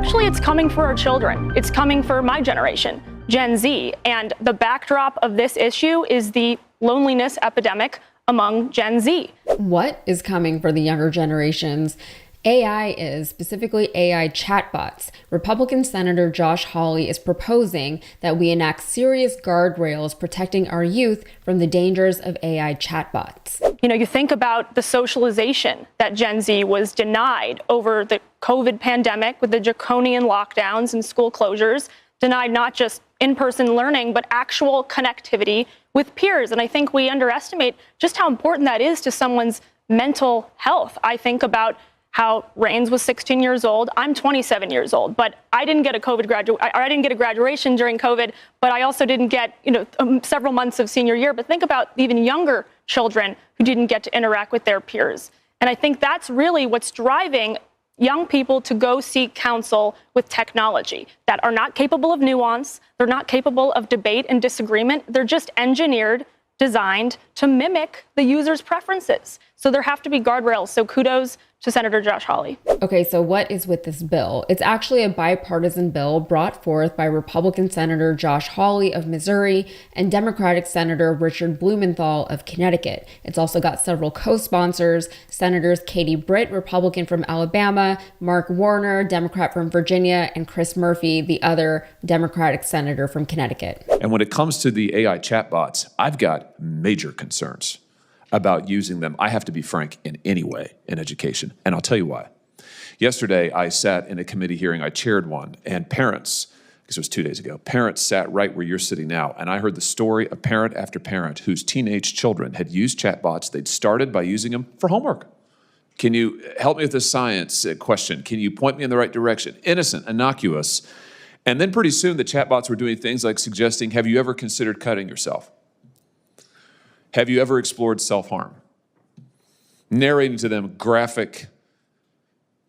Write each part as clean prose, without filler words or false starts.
actually it's coming for our children. It's coming for my generation, Gen Z. And the backdrop of this issue is the loneliness epidemic among Gen Z. What is coming for the younger generations? AI is, specifically AI chatbots. Republican Senator Josh Hawley is proposing that we enact serious guardrails protecting our youth from the dangers of AI chatbots. You know, you think about the socialization that Gen Z was denied over the COVID pandemic with the draconian lockdowns and school closures, denied not just in-person learning, but actual connectivity with peers. And I think we underestimate just how important that is to someone's mental health. I think about how Rains was 16 years old. I'm 27 years old, but I didn't get I didn't get a graduation during COVID, but I also didn't get, several months of senior year. But think about even younger children who didn't get to interact with their peers. And I think that's really what's driving young people to go seek counsel with technology that are not capable of nuance. They're not capable of debate and disagreement. They're just engineered, designed to mimic the user's preferences. So there have to be guardrails. So kudos to Senator Josh Hawley. Okay, so what is with this bill? It's actually a bipartisan bill brought forth by Republican Senator Josh Hawley of Missouri and Democratic Senator Richard Blumenthal of Connecticut. It's also got several co-sponsors, Senators Katie Britt, Republican from Alabama, Mark Warner, Democrat from Virginia, and Chris Murphy, the other Democratic senator from Connecticut. And when it comes to the AI chatbots, I've got major concerns about using them. I have to be frank in any way in education, and I'll tell you why. Yesterday, I sat in a committee hearing, I chaired one, and parents, because it was 2 days ago, parents sat right where you're sitting now, and I heard the story of parent after parent whose teenage children had used chatbots. They'd started by using them for homework. Can you help me with this science question? Can you point me in the right direction? Innocent, innocuous. And then pretty soon, the chatbots were doing things like suggesting, have you ever considered cutting yourself? Have you ever explored self-harm? Narrating to them graphic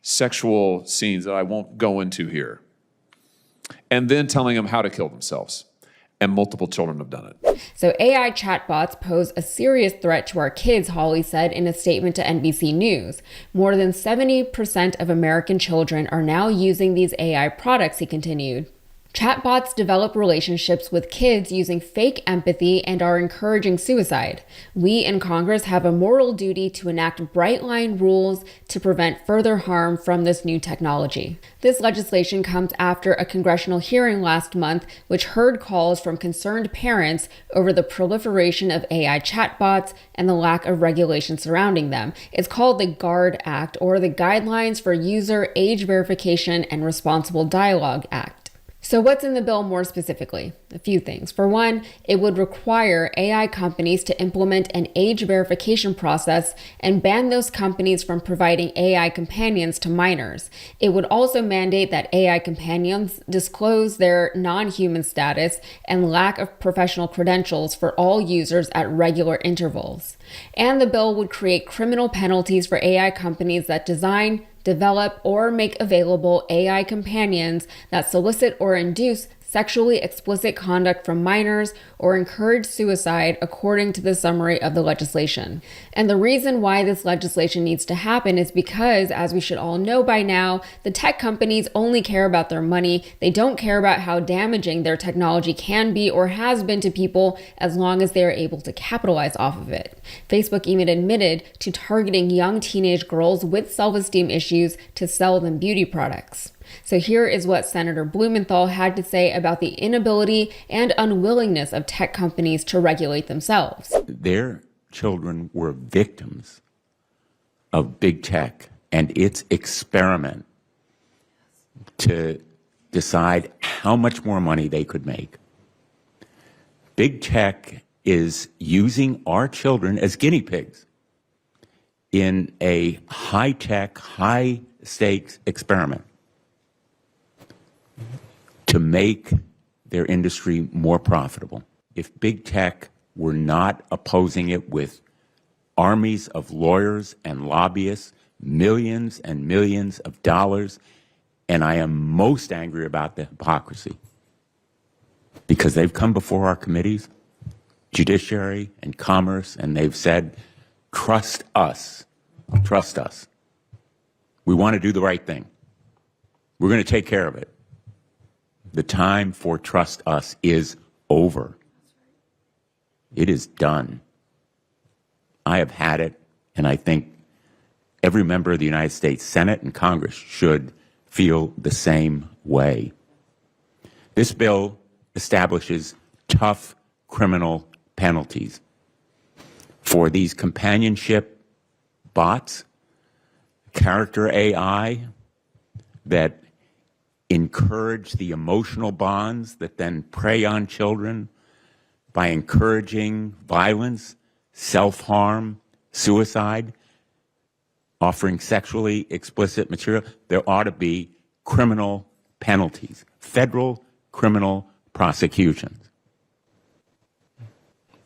sexual scenes that I won't go into here. And then telling them how to kill themselves. And multiple children have done it. So AI chatbots pose a serious threat to our kids, Hawley said in a statement to NBC News. More than 70% of American children are now using these AI products, he continued. Chatbots develop relationships with kids using fake empathy and are encouraging suicide. We in Congress have a moral duty to enact bright-line rules to prevent further harm from this new technology. This legislation comes after a congressional hearing last month, which heard calls from concerned parents over the proliferation of AI chatbots and the lack of regulation surrounding them. It's called the GUARD Act, or the Guidelines for User Age Verification and Responsible Dialogue Act. So what's in the bill more specifically? A few things. For one, it would require AI companies to implement an age verification process and ban those companies from providing AI companions to minors. It would also mandate that AI companions disclose their non-human status and lack of professional credentials for all users at regular intervals. And the bill would create criminal penalties for AI companies that design, develop, or make available AI companions that solicit or induce sexually explicit conduct from minors or encourage suicide, according to the summary of the legislation. And the reason why this legislation needs to happen is because, as we should all know by now, the tech companies only care about their money. They don't care about how damaging their technology can be or has been to people as long as they are able to capitalize off of it. Facebook even admitted to targeting young teenage girls with self-esteem issues to sell them beauty products. So here is what Senator Blumenthal had to say about the inability and unwillingness of tech companies to regulate themselves. Their children were victims of big tech and its experiment to decide how much more money they could make. Big tech is using our children as guinea pigs in a high-tech, high-stakes experiment to make their industry more profitable. If big tech were not opposing it with armies of lawyers and lobbyists, millions and millions of dollars, and I am most angry about the hypocrisy because they've come before our committees, Judiciary and Commerce, and they've said, trust us, trust us. We want to do the right thing. We're going to take care of it. The time for trust us is over. It is done. I have had it, and I think every member of the United States Senate and Congress should feel the same way. This bill establishes tough criminal penalties for these companionship bots, character AI that encourage the emotional bonds that then prey on children by encouraging violence, self-harm, suicide, offering sexually explicit material. There ought to be criminal penalties, federal criminal prosecutions.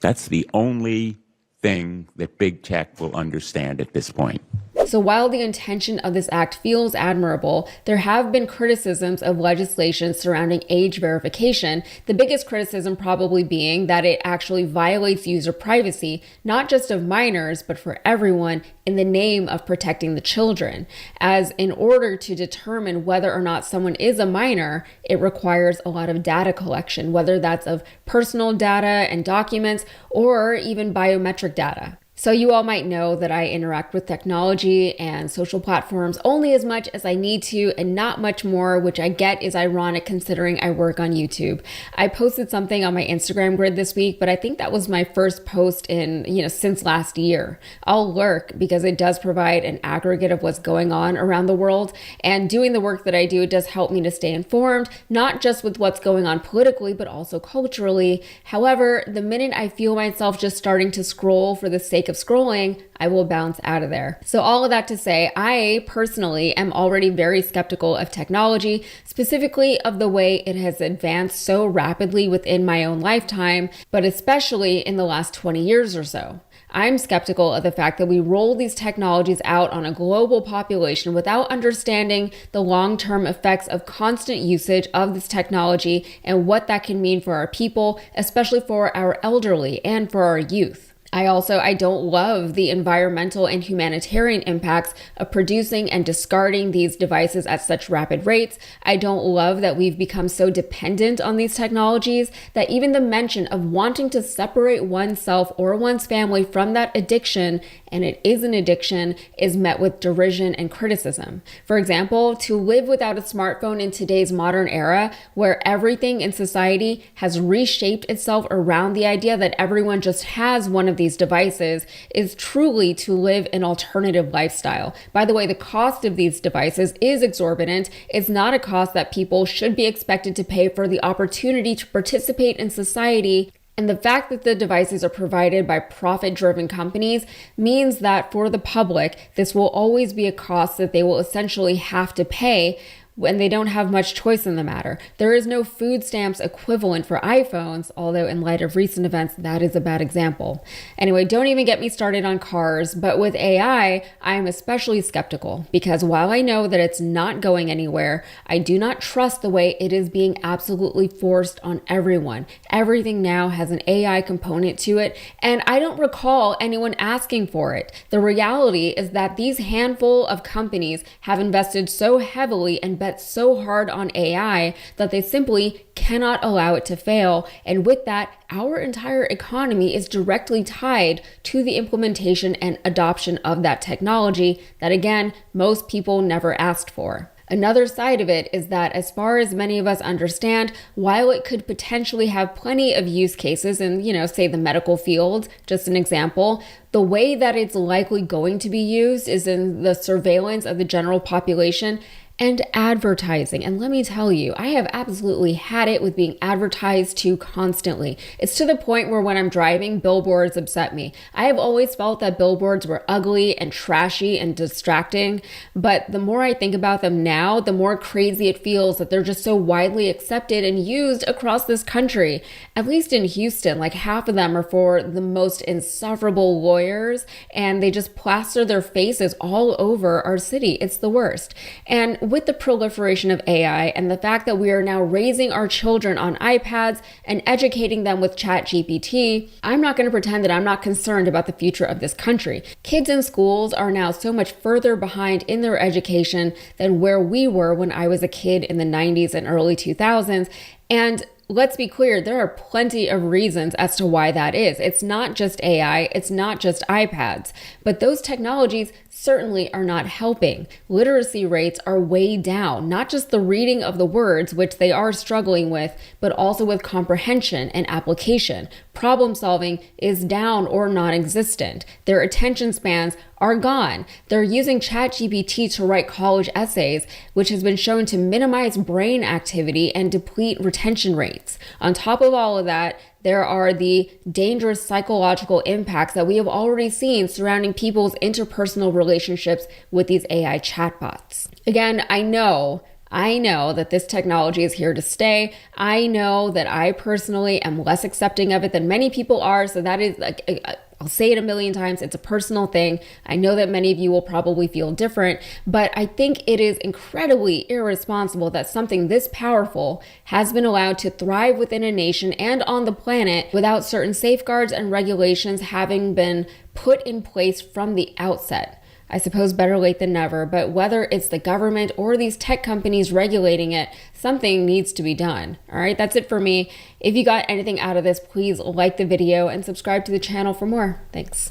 That's the only thing that big tech will understand at this point. So while the intention of this act feels admirable, there have been criticisms of legislation surrounding age verification, the biggest criticism probably being that it actually violates user privacy, not just of minors, but for everyone, in the name of protecting the children. As in order to determine whether or not someone is a minor, it requires a lot of data collection, whether that's of personal data and documents or even biometric data. So you all might know that I interact with technology and social platforms only as much as I need to and not much more, which I get is ironic considering I work on YouTube. I posted something on my Instagram grid this week, but I think that was my first post in, since last year. I'll lurk because it does provide an aggregate of what's going on around the world, and doing the work that I do does help me to stay informed, not just with what's going on politically, but also culturally. However, the minute I feel myself just starting to scroll for the sake of scrolling, I will bounce out of there. So all of that to say, I personally am already very skeptical of technology, specifically of the way it has advanced so rapidly within my own lifetime, but especially in the last 20 years or so. I'm skeptical of the fact that we roll these technologies out on a global population without understanding the long-term effects of constant usage of this technology and what that can mean for our people, especially for our elderly and for our youth. I don't love the environmental and humanitarian impacts of producing and discarding these devices at such rapid rates. I don't love that we've become so dependent on these technologies that even the mention of wanting to separate oneself or one's family from that addiction, and it is an addiction, is met with derision and criticism. For example, to live without a smartphone in today's modern era, where everything in society has reshaped itself around the idea that everyone just has one of these devices, is truly to live an alternative lifestyle. By the way, the cost of these devices is exorbitant. It's not a cost that people should be expected to pay for the opportunity to participate in society. And the fact that the devices are provided by profit-driven companies means that for the public, this will always be a cost that they will essentially have to pay when they don't have much choice in the matter. There is no food stamps equivalent for iPhones, although in light of recent events, that is a bad example. Anyway, don't even get me started on cars, but with AI, I am especially skeptical because while I know that it's not going anywhere, I do not trust the way it is being absolutely forced on everyone. Everything now has an AI component to it, and I don't recall anyone asking for it. The reality is that these handful of companies have invested so heavily and bet so hard on AI that they simply cannot allow it to fail. And with that, our entire economy is directly tied to the implementation and adoption of that technology that, again, most people never asked for. Another side of it is that as far as many of us understand, while it could potentially have plenty of use cases in, say the medical field, just an example, the way that it's likely going to be used is in the surveillance of the general population and advertising. And let me tell you, I have absolutely had it with being advertised to constantly. It's to the point where when I'm driving, billboards upset me. I have always felt that billboards were ugly and trashy and distracting, but the more I think about them now, the more crazy it feels that they're just so widely accepted and used across this country. At least in Houston, like half of them are for the most insufferable lawyers, and they just plaster their faces all over our city. It's the worst. And with the proliferation of AI and the fact that we are now raising our children on iPads and educating them with ChatGPT, I'm not going to pretend that I'm not concerned about the future of this country. Kids in schools are now so much further behind in their education than where we were when I was a kid in the 90s and early 2000s. And let's be clear, there are plenty of reasons as to why that is. It's not just AI, it's not just iPads, but those technologies certainly are not helping. Literacy rates are way down, not just the reading of the words, which they are struggling with, but also with comprehension and application. Problem solving is down or non-existent. Their attention spans are gone. They're using ChatGPT to write college essays, which has been shown to minimize brain activity and deplete retention rates. On top of all of that, there are the dangerous psychological impacts that we have already seen surrounding people's interpersonal relationships with these AI chatbots. Again, I know that this technology is here to stay. I know that I personally am less accepting of it than many people are. So that is, I'll say it a million times, it's a personal thing. I know that many of you will probably feel different, but I think it is incredibly irresponsible that something this powerful has been allowed to thrive within a nation and on the planet without certain safeguards and regulations having been put in place from the outset. I suppose better late than never, but whether it's the government or these tech companies regulating it, something needs to be done. All right, that's it for me. If you got anything out of this, please like the video and subscribe to the channel for more. Thanks.